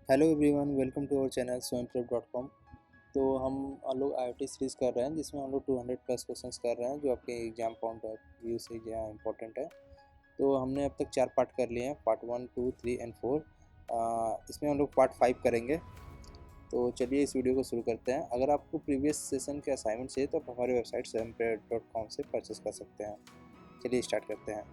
Hello everyone, welcome to our channel स्वयंप्रभ.com। तो हम लोग IoT सीरीज़ कर रहे हैं जिसमें हम लोग 200 प्लस क्वेश्चंस कर रहे हैं जो आपके एग्जाम पॉइंट ऑफ व्यू से इम्पोर्टेंट है। तो हमने अब तक 4 पार्ट कर लिए हैं, पार्ट 1, 2, 3 एंड 4। इसमें हम लोग पार्ट 5 करेंगे। तो चलिए इस वीडियो को शुरू करते हैं। अगर आपको प्रीवियस सेशन के असाइनमेंट चाहिए तो आप हमारी वेबसाइट स्वयंप्रभ.com से परचेस कर सकते हैं। चलिए स्टार्ट करते हैं।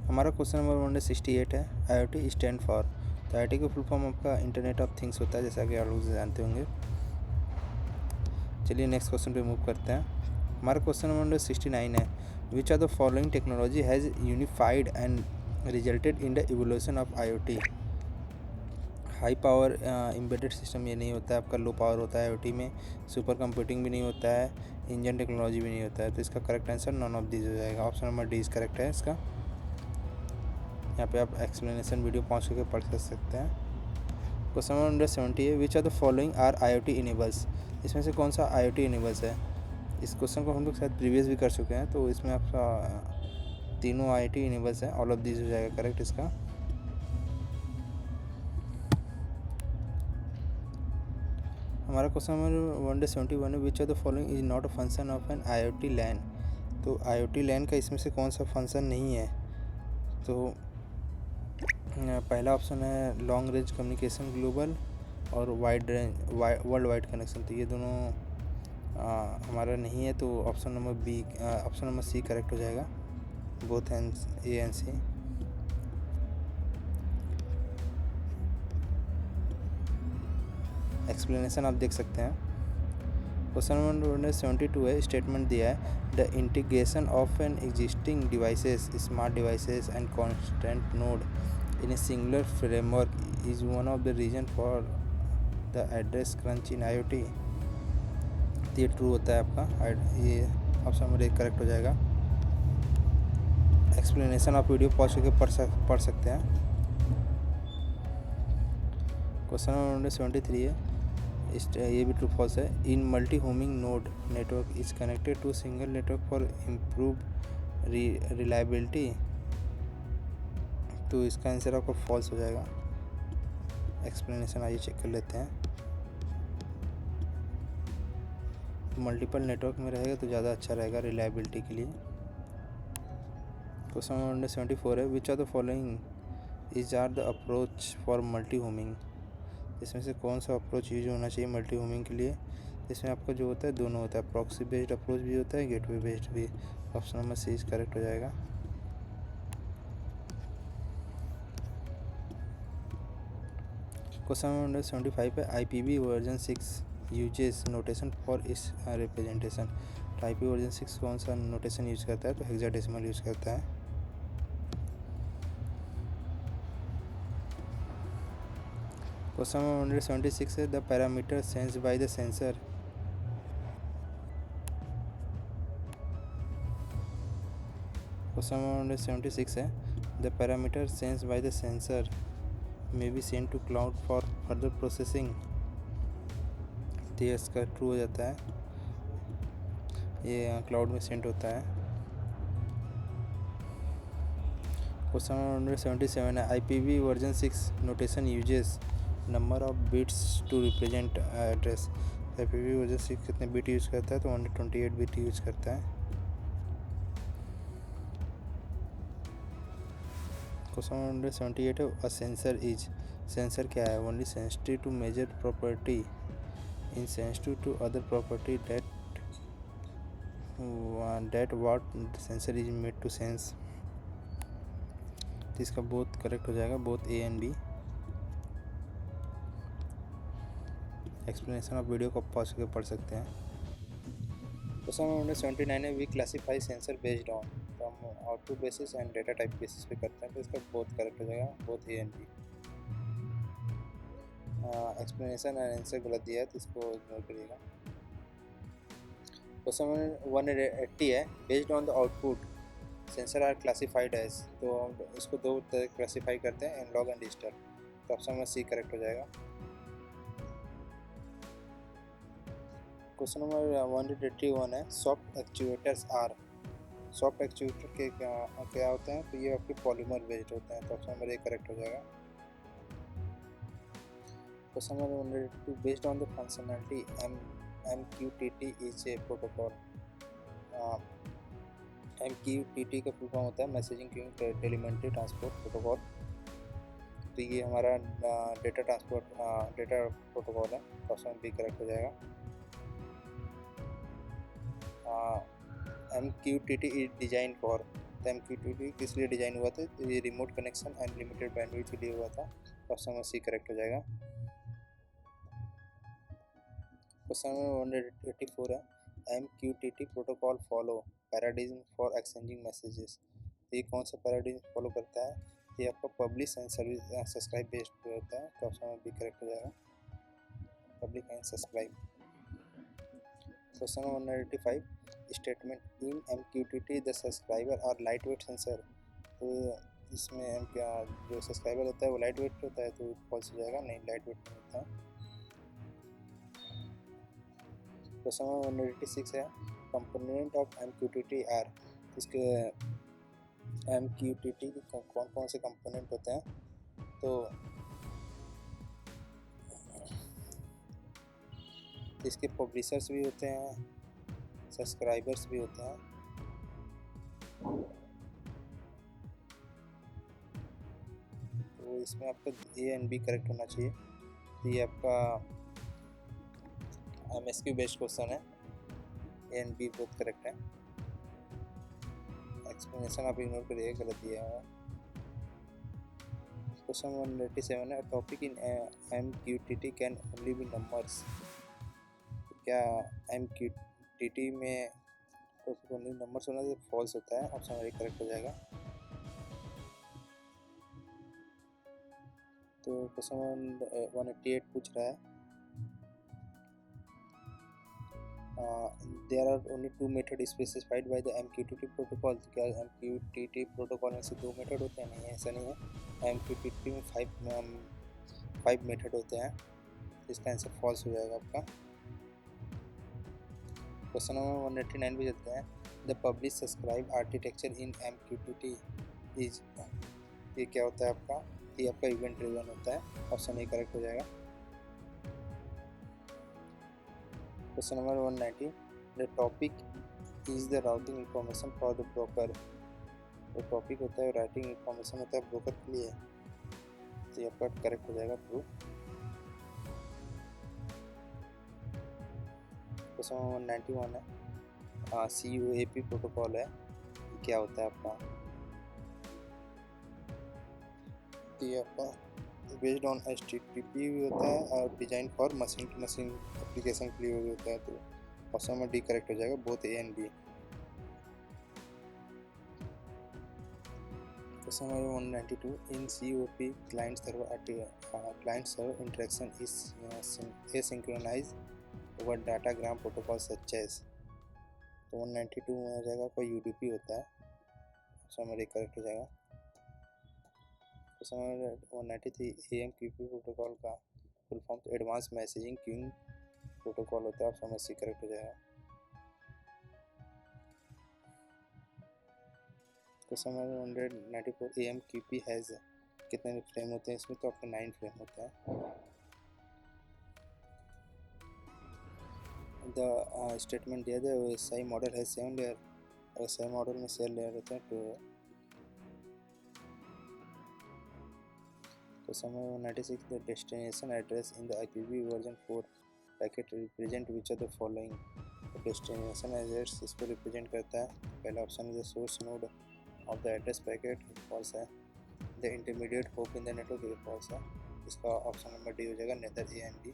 हमारा क्वेश्चन नंबर 168 है, IoT स्टैंड फॉर। तो IoT का फुल फॉर्म आपका इंटरनेट ऑफ थिंग्स होता है, जैसा कि आप लोग जानते होंगे। चलिए नेक्स्ट क्वेश्चन पे मूव करते हैं। हमारा क्वेश्चन नंबर 69 है, which are the following technology has unified and resulted in the evolution of IoT। High power embedded system ये नहीं होता है, आपका लो पावर होता है IoT में। सुपर कंप्यूटिंग भी नहीं होता है, इंजन टेक्नोलॉजी भी नहीं होता है। तो इसका correct answer none of this हो जाएगा। Option number D is correct है इसका। यहाँ पे आप एक्सप्लेनेशन वीडियो पहुँच करके पढ़ सकते हैं। क्वेश्चन नंबर 70 है, which are the following are IoT enables. इसमें से कौन सा IoT इनेबल्स है। इस क्वेश्चन को हम लोग शायद प्रीवियस भी कर चुके हैं, तो इसमें आपका तीनों IoT इनेबल्स हैं। ऑल ऑफ दिस हो जाएगा करेक्ट इसका। हमारा क्वेश्चन नंबर 171 है, which are the following is not a function of an IoT LAN. तो IoT लैन का इसमें से कौन सा फंक्शन नहीं है। तो पहला ऑप्शन है लॉन्ग रेंज कम्युनिकेशन ग्लोबल और wide range world wide connection. तो ये दोनों हमारा नहीं है। तो ऑप्शन नंबर सी करेक्ट हो जाएगा, both A and C. Explanation आप देख सकते हैं। क्वेश्चन नंबर 72 है, स्टेटमेंट दिया है, the integration of an existing devices, smart devices and constant node in a singular framework is one of the reason for the address crunch in IoT। ये true होता है आपका। ये ऑप्शन नंबर एक correct हो जाएगा। एक्सप्लेनेशन आप video pause करके पढ़ सकते हैं। क्वेश्चन नंबर 73 है, ये भी ट्रू फॉल्स है, in multi homing node network is connected to single network for improve reliability. तो इसका आंसर आपका फॉल्स हो जाएगा। एक्सप्लेनेशन आइए चेक कर लेते हैं। मल्टीपल नेटवर्क में रहेगा तो ज़्यादा अच्छा रहेगा रिलायबिलिटी के लिए। क्वेश्चन नंबर 74 है, which are the following is are the approach for multi homing. इसमें से कौन सा अप्रोच यूज होना चाहिए मल्टी होमिंग के लिए। इसमें आपका जो होता है दोनों होता है, प्रॉक्सी बेस्ड अप्रोच भी होता है, गेटवे बेस्ड भी। ऑप्शन नंबर सी करेक्ट हो जाएगा। क्वेश्चन नंबर 75 है, IPv version 6 uses notation for इस रिप्रेजेंटेशन। तो IPv वर्जन 6 कौन सा नोटेशन यूज करता है। तो हेक्साडेसिमल यूज करता है। क्वेश्चन नंबर 76 है, the parameter sense by the sensor. Question number 76 है, the parameter sense by the sensor may be send to cloud for further processing. तो ये इसका ट्रू हो जाता है, ये क्लाउड में सेंड होता है। क्वेश्चन नंबर 77 है, IPv version 6 notation uses number of bits to represent address. IPv version 6 कितने बिट यूज़ करता है। तो 128 बिट यूज़ करता है। क्वेश्चन नंबर 78 है, अ सेंसर इज। सेंसर क्या है। Only sensitive to measure property in sensitive to other property that what sensor is made to sense. तो इसका बोथ करेक्ट हो जाएगा, both A and B. Explanation आप वीडियो को पॉज करके पढ़ सकते हैं। क्वेश्चन नंबर 79 है, we classify sensor based on from output basis and data type basis पे करते हैं। तो इसका बोथ करेक्ट हो जाएगा, both A and B. Explanation and answer गलत दिया है तो इसको इग्नोर करिएगा। क्वेश्चन नंबर 180 है, based on the output sensor are classified as. तो हम इसको दो तरह क्लासीफाई करते हैं, एनालॉग एंड डिजिटल। तो ऑप्शन नंबर सी करेक्ट हो जाएगा। क्वेश्चन नंबर 181 है, soft actuators are. Soft actuator के क्या होते हैं। तो ये आपके पॉलीमर बेस्ड होते हैं। तो ऑप्शन नंबर ए करेक्ट हो जाएगा। Question number 182. Based on the functionality, MQTT is a protocol. MQTT का फुल फॉर्म होता है messaging queuing telemetry transport protocol. तो ये हमारा डेटा प्रोटोकॉल है। ऑप्शन बी करेक्ट हो जाएगा। MQTT इज डिजाइन फॉर, तो MQTT किस लिए डिजाइन हुआ था? तो ये remote connection and limited bandwidth के लिए हुआ था। ऑप्शन सी करेक्ट हो जाएगा। क्वेश्चन नंबर 184 है MQTT protocol follow paradigm for exchanging messages. तो ये कौन सा पैराडिज्म फॉलो करता है? ये आपका publish and service subscribe based होता है। तो ऑप्शन बी करेक्ट हो जाएगा, public and subscribe. Question number 185 statement in MQTT the subscriber are light weight sensor. तो इसमें क्या जो सब्सक्राइबर होता है वो लाइट वेट होता है, तो फॉल्स हो जाएगा, नहीं लाइट वेट नहीं होता है। क्वेश्चन नंबर 186 है कंपोनेंट ऑफ MQTT आर। इसके MQTT के कौन कौन से कंपोनेंट होते हैं? तो इसके पब्लिशर्स भी होते हैं, सब्सक्राइबर्स भी होते हैं। तो इसमें आपका ए एंड बी करेक्ट होना चाहिए। तो ये आपका MSQ बेस्ड क्वेश्चन है, A and B both correct है। एक्सप्लेनेशन आप इग्नोर करिए, गलत दिया है। क्वेश्चन 187 है topic in MQTT can only be numbers. क्या MQTT में टॉपिक ओनली नंबर्स होना से फॉल्स होता है। ऑप्शन ए करेक्ट हो जाएगा। तो क्वेश्चन 188 पूछ रहा है there are only 2 method specified by the MQTT protocol. तो क्या MQTT प्रोटोकॉल में से 2 मेथड होते हैं? नहीं, ऐसा नहीं है। MQTT में 5 मेथड होते हैं। इसका आंसर फॉल्स हो जाएगा आपका। क्वेश्चन नंबर 189 पे चलते हैं the publish subscribe architecture in MQTT is. ये क्या होता है आपका? ये आपका इवेंट ड्रिवन होता है। ऑप्शन ए करेक्ट हो जाएगा। Question number 190 the topic is the routing information for the broker. जो टॉपिक होता है राउटिंग इंफॉर्मेशन होता है ब्रोकर के लिए। तो ये आपका करेक्ट हो जाएगा, ट्रू। क्वेश्चन नंबर 191 है CUAP प्रोटोकॉल है, क्या होता है आपका? तो ये आपका बेस्ड ऑन HTTP भी होता है और design for machine to machine application के लिए भी होता है। तो ऑप्शन में डी करेक्ट हो जाएगा, both A and B. Question number 192 in COP client server interaction is asynchronized over datagram protocol such as. तो 192 में हो जाएगा आपका UDP होता है। ऑप्शन में डी करेक्ट हो जाएगा। क्वेश्चन नंबर 193 AMQP प्रोटोकॉल का फुल फॉर्म तो एडवांस मैसेजिंग क्यूइंग प्रोटोकॉल होता है। ऑप्शन में सी करेक्ट हो जाएगा। क्वेश्चन नंबर 194 AMQP हैज़ कितने फ्रेम होते हैं इसमें? तो आपके 9 फ्रेम होता है। द स्टेटमेंट दिया था SI मॉडल है 7 लेयर, SI मॉडल में 7 लेयर होते हैं, 2 है। Question number 196 the destination address in the IPv version 4 packet represent which of the following. तो डेस्टिनेशन एड्रेस इसको रिप्रेजेंट करता है। पहला ऑप्शन है the source node of the address packet, false है। The intermediate hop in the network, ये false है। इसका ऑप्शन नंबर डी हो जाएगा, neither A and D.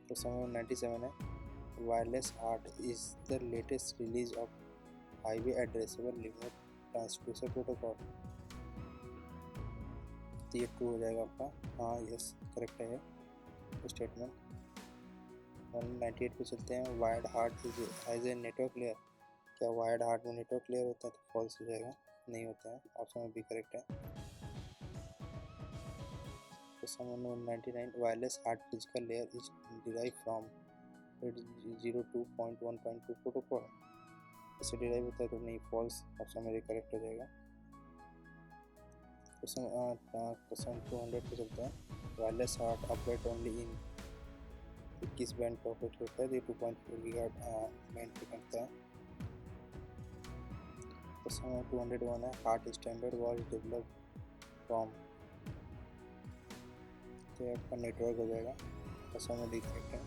Question number 97 है wireless HART is the latest release of highway addressable remote transducer protocol. तो ये true हो जाएगा आपका। हाँ, यस करेक्ट है स्टेटमेंट। 198 पे चलते हैं wired HART is as a network layer. क्या वायर्ड हार्ट में नेटवर्क लेयर होता है? तो फॉल्स हो जाएगा, नहीं होता है। ऑप्शन में बी करेक्ट है। Question number 99 wireless HART physical layer is derive from 802.1.2 protocol. इससे डिराइव होता है तो नहीं, फॉल्स। ऑप्शन में करेक्ट हो जाएगा। क्वेश्चन 200 पे चलते हैं। Wireless HART operate only in 21 band पर ऑपरेट करता है। ये 2.4 गीगाहर्ट्ज बैंड पे करता है। क्वेश्चन 201 है। Heart standard was developed from, तो आपका नेटवर्क हो जाएगा। क्वेश्चन में देख सकते हैं।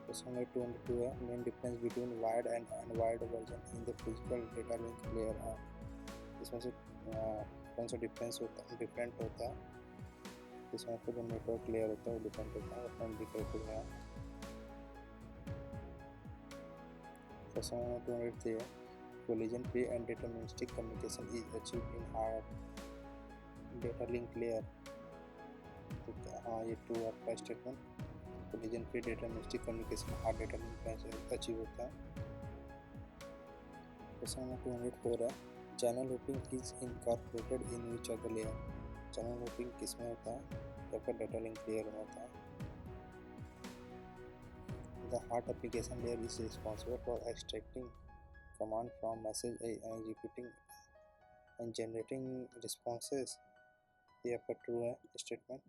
क्वेश्चन नंबर 202 है। Main difference between wired and unwired version in the physical data link layer है। इसमें से कौन सा डिफरेंट होता है? इसमें आपको जो नेटवर्क लेयर होता है वो डिफरेंट होता है। अपना दिक्कत हो गया। क्वेश्चन नंबर 203 है। Collision free and deterministic communication is achieved in higher data link layer. तो हाँ, ये ट्रू आपका statement. Collision free deterministic communication hard data link में अचीव होता है। क्वेश्चन नंबर 204 है। Channel hopping is incorporated in which of the layer. Channel hopping किस में होता है? आपका डेटा लिंक लेयर में होता है। The heart application layer is responsible for extracting command from message and executing and generating responses. ये आपका ट्रू है स्टेटमेंट।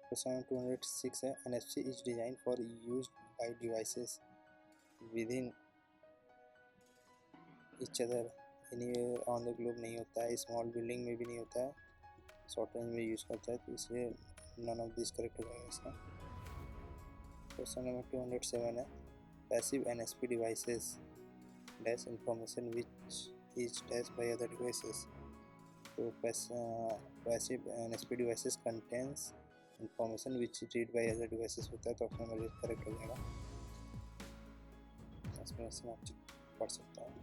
क्वेश्चन 206 है। NFC is designed for use by devices within each other anywhere on the globe नहीं होता है। Small building में भी नहीं होता है। शॉर्ट रेंज में यूज़ करता है, तो इसलिए नन ऑफ दिस करेक्ट हो जाएगा इसका। क्वेश्चन नंबर 207 है। Passive NSP devices dash information which is dash by other devices. तो passive NSP devices contains information which read by other devices होता है, तो ऑप्शन नंबर करेक्ट हो जाएगा। इसमें आप पढ़ सकता हूँ।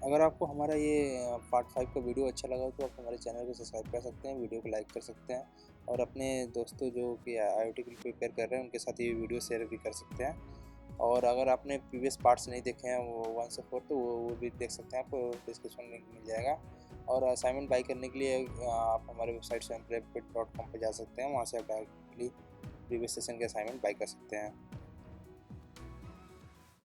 अगर आपको हमारा ये पार्ट 5 का वीडियो अच्छा लगा तो आप हमारे चैनल को सब्सक्राइब कर सकते हैं, वीडियो को लाइक कर सकते हैं और अपने दोस्तों जो कि IoT के लिए प्रिपेयर कर रहे हैं उनके साथ ये वीडियो शेयर भी कर सकते हैं। और अगर आपने प्रीवियस पार्ट्स नहीं देखे हैं वो 1 से 4, तो वो भी देख सकते हैं, आपको डिस्क्रिप्शन लिंक मिल जाएगा। और असाइनमेंट बाई करने के लिए आप हमारे वेबसाइट swamprepit.com पर जा सकते हैं। वहाँ से आप डायरेक्टली प्रीवियस सेशन के असाइनमेंट बाई कर सकते हैं।